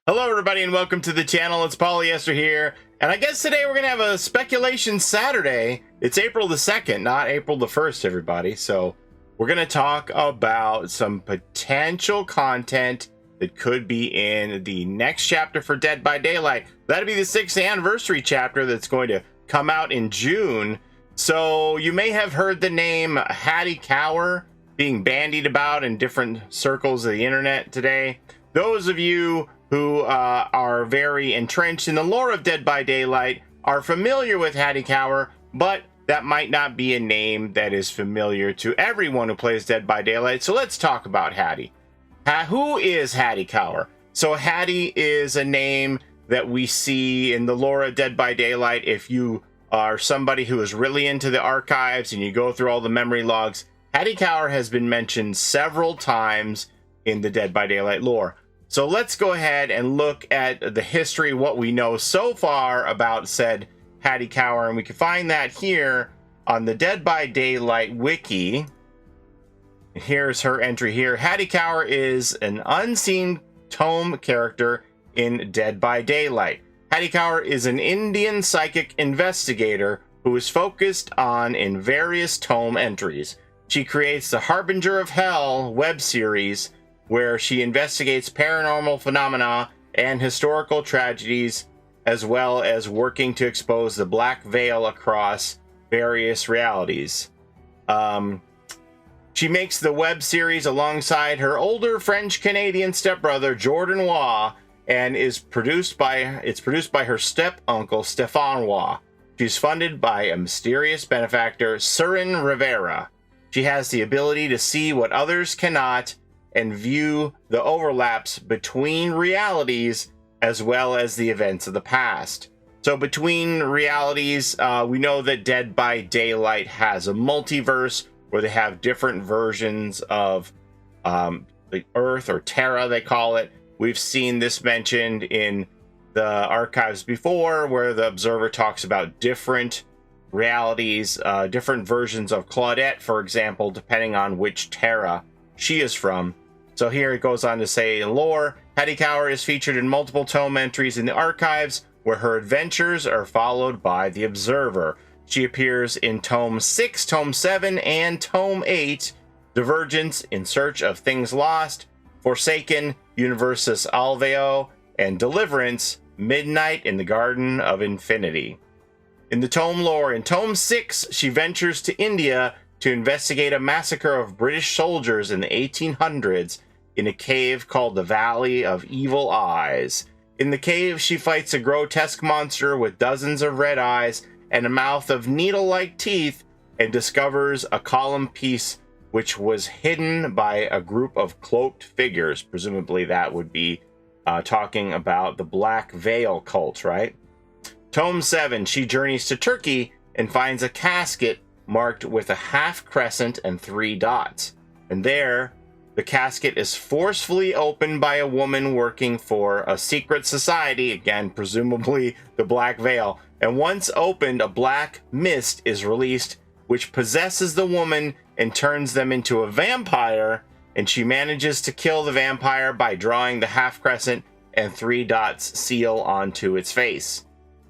Hello everybody and welcome to the channel. It's Paulie Esther here, and I guess today we're gonna have a speculation Saturday. It's April the 2nd, not April the 1st, everybody. So we're gonna talk about some potential content that could be in the next chapter for Dead by Daylight. That'll be the 6th anniversary chapter that's going to come out in June. So you may have heard the name Hattie Cower being bandied about in different circles of the internet today. Those of you who are very entrenched in the lore of Dead by Daylight are familiar with Haddie Cower, but that might not be a name that is familiar to everyone who plays Dead by Daylight. So let's talk about Hattie. Who is Haddie Cower? So Hattie is a name that we see in the lore of Dead by Daylight. If you are somebody who is really into the archives and you go through all the memory logs, Haddie Cower has been mentioned several times in the Dead by Daylight lore. So let's go ahead and look at the history, what we know so far about said Haddie Cower, and we can find that here on the Dead by Daylight wiki. Here's her entry here. Haddie Cower is an unseen tome character in Dead by Daylight. Haddie Cower is an Indian psychic investigator who is focused on in various tome entries. She creates the Harbinger of Hell web series, where she investigates paranormal phenomena and historical tragedies, as well as working to expose the black veil across various realities. She makes the web series alongside her older French-Canadian stepbrother, Jordan Waugh, and it's produced by her step-uncle, Stéphane Waugh. She's funded by a mysterious benefactor, Surin Rivera. She has the ability to see what others cannot and view the overlaps between realities as well as the events of the past. So between realities, we know that Dead by Daylight has a multiverse where they have different versions of the Earth, or Terra they call it. We've seen this mentioned in the archives before, where the Observer talks about different realities, different versions of Claudette, for example, depending on which Terra she is from. So here it goes on to say, in lore, Haddie Cower is featured in multiple tome entries in the archives, where her adventures are followed by the Observer. She appears in Tome 6, Tome 7, and Tome 8, Divergence, In Search of Things Lost, Forsaken, Universus Alveo, and Deliverance, Midnight in the Garden of Infinity. In the tome lore, in Tome 6, she ventures to India to investigate a massacre of British soldiers in the 1800s in a cave called the Valley of Evil Eyes. In the cave, she fights a grotesque monster with dozens of red eyes and a mouth of needle-like teeth, and discovers a column piece which was hidden by a group of cloaked figures. Presumably that would be talking about the Black Veil cult, right? Tome 7, she journeys to Turkey and finds a casket marked with a half crescent and 3 dots. And there, the casket is forcefully opened by a woman working for a secret society, again, presumably the Black Veil. And once opened, a black mist is released, which possesses the woman and turns them into a vampire, and she manages to kill the vampire by drawing the half crescent and 3 dots seal onto its face.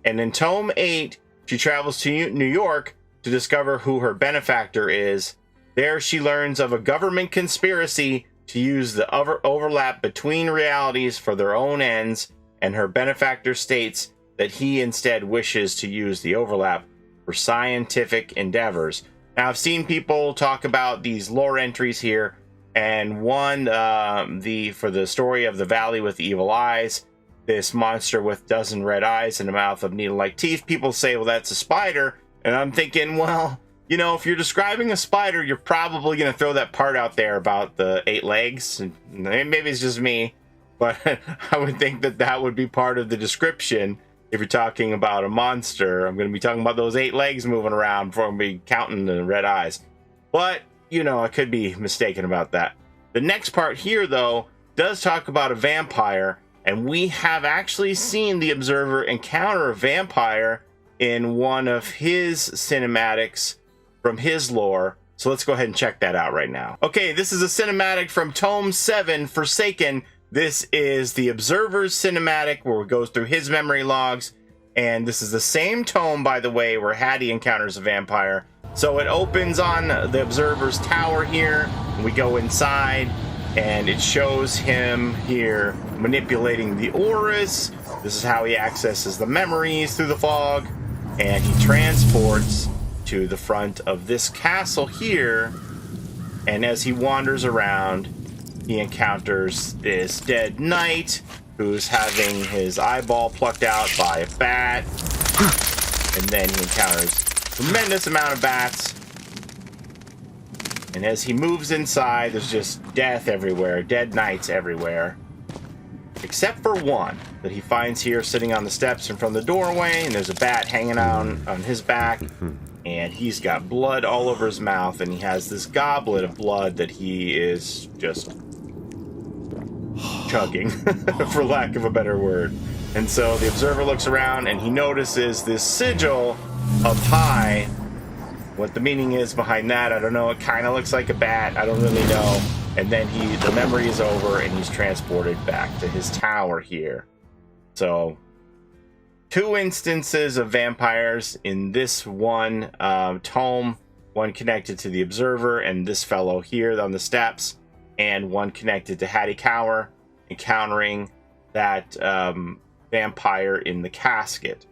And in Tome 8, she travels to New York to discover who her benefactor is. There she learns of a government conspiracy to use the overlap between realities for their own ends, and her benefactor states that he instead wishes to use the overlap for scientific endeavors. Now, I've seen people talk about these lore entries here, and one, for the story of the Valley with the Evil Eyes, this monster with dozen red eyes and a mouth of needle-like teeth, people say, well, that's a spider. And I'm thinking, well, you know, if you're describing a spider, you're probably going to throw that part out there about the 8 legs. And maybe it's just me, but I would think that that would be part of the description. If you're talking about a monster, I'm going to be talking about those 8 legs moving around before I'm be counting the red eyes. But, you know, I could be mistaken about that. The next part here, though, does talk about a vampire, and we have actually seen the Observer encounter a vampire in one of his cinematics from his lore. So let's go ahead and check that out right now. Okay, this is a cinematic from Tome 7, Forsaken, This is the Observer's cinematic where it goes through his memory logs. And this is the same tome, by the way, where Haddie encounters a vampire. So it opens on the Observer's tower here. And we go inside, and it shows him here manipulating the auras. This is how he accesses the memories through the fog. And he transports to the front of this castle here. And as he wanders around, he encounters this dead knight who's having his eyeball plucked out by a bat. And then he encounters a tremendous amount of bats. And as he moves inside, there's just death everywhere, dead knights everywhere. Except for one that he finds here sitting on the steps in front of the doorway, and there's a bat hanging out on his back. And he's got blood all over his mouth, and he has this goblet of blood that he is just chugging, for lack of a better word. And so the Observer looks around and he notices this sigil up high. What the meaning is behind that, I don't know. It kind of looks like a bat. I don't really know. And then the memory is over and he's transported back to his tower here. So 2 instances of vampires in this one tome. One connected to the Observer and this fellow here on the steps. And one connected to Hattie Cower, encountering that vampire in the casket.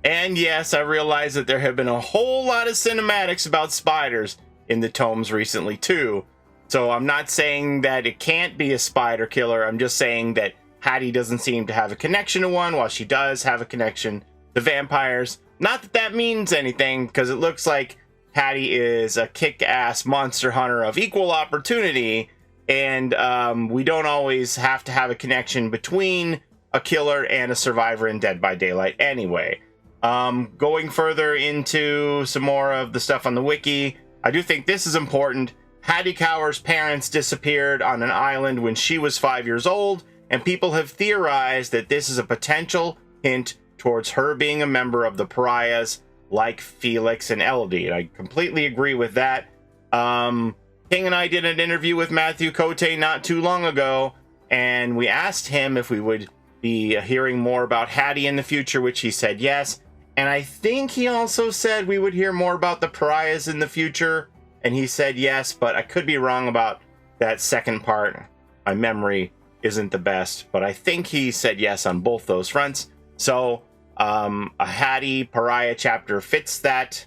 And yes, I realize that there have been a whole lot of cinematics about spiders in the tomes recently too. So I'm not saying that it can't be a spider killer. I'm just saying that Hattie doesn't seem to have a connection to one, while she does have a connection to vampires. Not that that means anything, because it looks like Hattie is a kick-ass monster hunter of equal opportunity. And we don't always have to have a connection between a killer and a survivor in Dead by Daylight anyway. Going further into some more of the stuff on the wiki, I do think this is important. Hattie Cower's parents disappeared on an island when she was 5 years old, and people have theorized that this is a potential hint towards her being a member of the Pariahs, like Felix and Elodie. And I completely agree with that. King and I did an interview with Matthew Cote not too long ago, and we asked him if we would be hearing more about Hattie in the future, which he said yes. And I think he also said we would hear more about the Pariahs in the future, and he said yes, but I could be wrong about that second part. My memory isn't the best, but I think he said yes on both those fronts. So a Hattie Pariah chapter fits that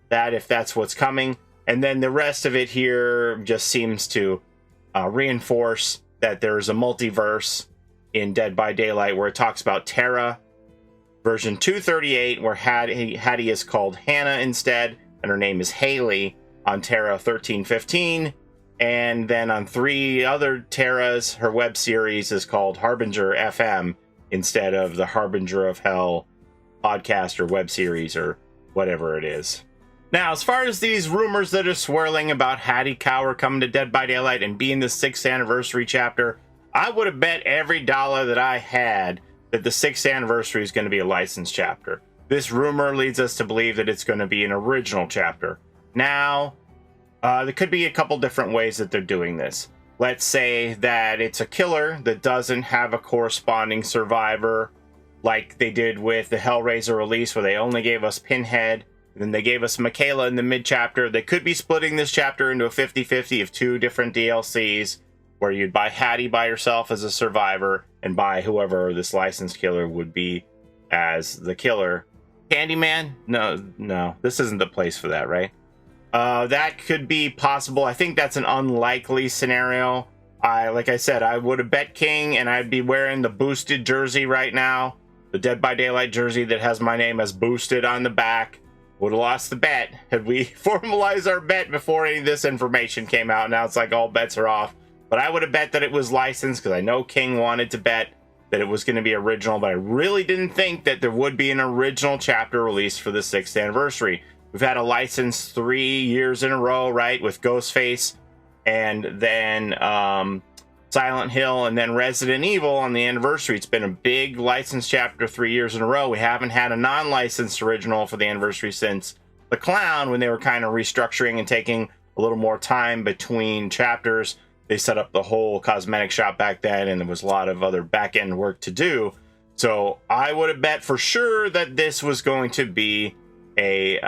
if that's what's coming. And then the rest of it here just seems to reinforce that there's a multiverse in Dead by Daylight where it talks about Terra, version 238, where Hattie is called Hannah instead, and her name is Haley on Terra 1315. And then on 3 other Terras, her web series is called Harbinger FM instead of the Harbinger of Hell podcast or web series or whatever it is. Now, as far as these rumors that are swirling about Hattie Cower coming to Dead by Daylight and being the 6th anniversary chapter, I would have bet every dollar that I had that the 6th anniversary is going to be a licensed chapter. This rumor leads us to believe that it's going to be an original chapter. Now, there could be a couple different ways that they're doing this. Let's say that it's a killer that doesn't have a corresponding survivor, like they did with the Hellraiser release, where they only gave us Pinhead. Then they gave us Michaela in the mid-chapter. They could be splitting this chapter into a 50-50 of 2 different DLCs, where you'd buy Hattie by herself as a survivor, and buy whoever this licensed killer would be as the killer. Candyman? No, this isn't the place for that, right? That could be possible. I think that's an unlikely scenario. Like I said, I would have bet King, and I'd be wearing the boosted jersey right now. The Dead by Daylight jersey that has my name as boosted on the back. Would have lost the bet had we formalized our bet before any of this information came out. Now it's like all bets are off. But I would have bet that it was licensed, because I know King wanted to bet that it was going to be original, but I really didn't think that there would be an original chapter released for the 6th anniversary. We've had a license 3 years in a row, right, with Ghostface, and then Silent Hill, and then Resident Evil on the anniversary. It's been a big licensed chapter 3 years in a row. We haven't had a non-licensed original for the anniversary since The Clown, when they were kind of restructuring and taking a little more time between chapters. they set up the whole cosmetic shop back then, and there was a lot of other back-end work to do. So I would have bet for sure that this was going to be a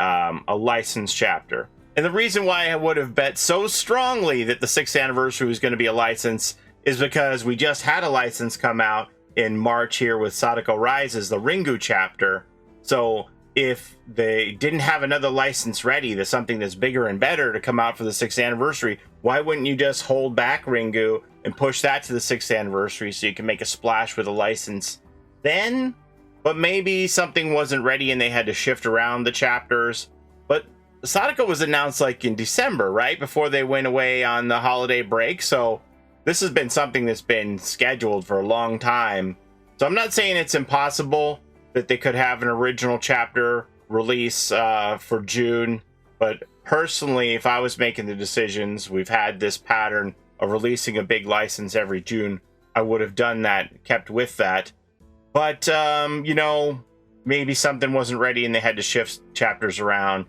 licensed chapter. And the reason why I would have bet so strongly that the 6th anniversary was going to be a license is because we just had a license come out in March here with Sadako Rises, the Ringu chapter. So if they didn't have another license ready, there's something that's bigger and better to come out for the 6th anniversary, why wouldn't you just hold back Ringu and push that to the 6th anniversary so you can make a splash with a license then? But maybe something wasn't ready and they had to shift around the chapters. But Sadako was announced like in December, right? Before they went away on the holiday break. So this has been something that's been scheduled for a long time. So I'm not saying it's impossible that they could have an original chapter release for June. But personally, if I was making the decisions, we've had this pattern of releasing a big license every June. I would have done that, kept with that. But, you know, maybe something wasn't ready and they had to shift chapters around.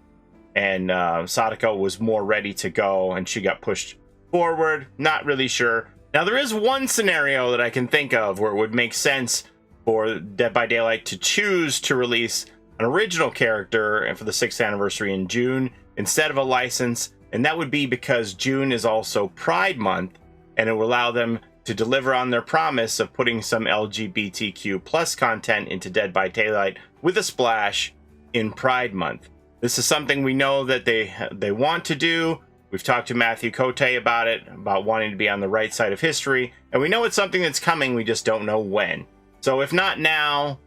And Sadako was more ready to go and she got pushed forward. Not really sure. Now, there is one scenario that I can think of where it would make sense for Dead by Daylight to choose to release an original character and for the 6th anniversary in June instead of a license. And that would be because June is also Pride Month, and it will allow them to deliver on their promise of putting some LGBTQ plus content into Dead by Daylight with a splash in Pride Month. This is something we know that they want to do. We've talked to Matthew Cote about it, about wanting to be on the right side of history, and we know it's something that's coming, we just don't know when. So if not now,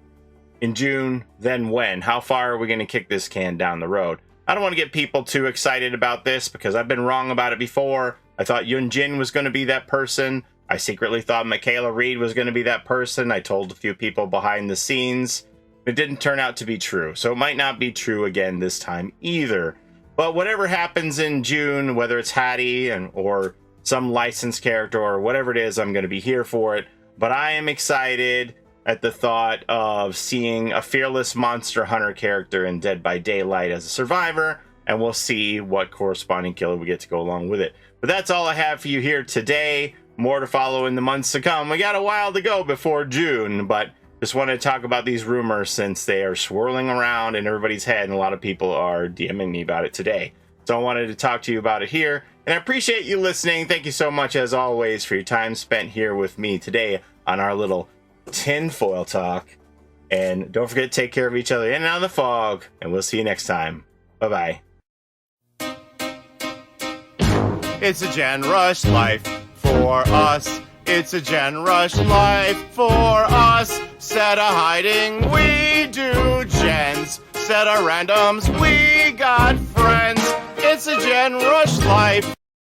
in June, then when? How far are we going to kick this can down the road? I don't want to get people too excited about this because I've been wrong about it before. I thought Yun Jin was going to be that person. I secretly thought Michaela Reed was going to be that person. I told a few people behind the scenes. It didn't turn out to be true, so it might not be true again this time either. But whatever happens in June, whether it's Hattie or some licensed character or whatever it is, I'm going to be here for it. But I am excited at the thought of seeing a fearless monster hunter character in Dead by Daylight as a survivor, and we'll see what corresponding killer we get to go along with it. But that's all I have for you here today. More to follow in the months to come. We got a while to go before June, but just wanted to talk about these rumors since they are swirling around in everybody's head, and a lot of people are DMing me about it today. So I wanted to talk to you about it here, and I appreciate you listening. Thank you so much, as always, for your time spent here with me today on our little Tinfoil Talk. And don't forget to take care of each other in and out of the fog, and we'll see you next time. Bye-bye. It's a Gen Rush life for us. It's a Gen Rush life for us. Set a hiding, we do gens. Set a randoms, we got friends. It's a Gen Rush life.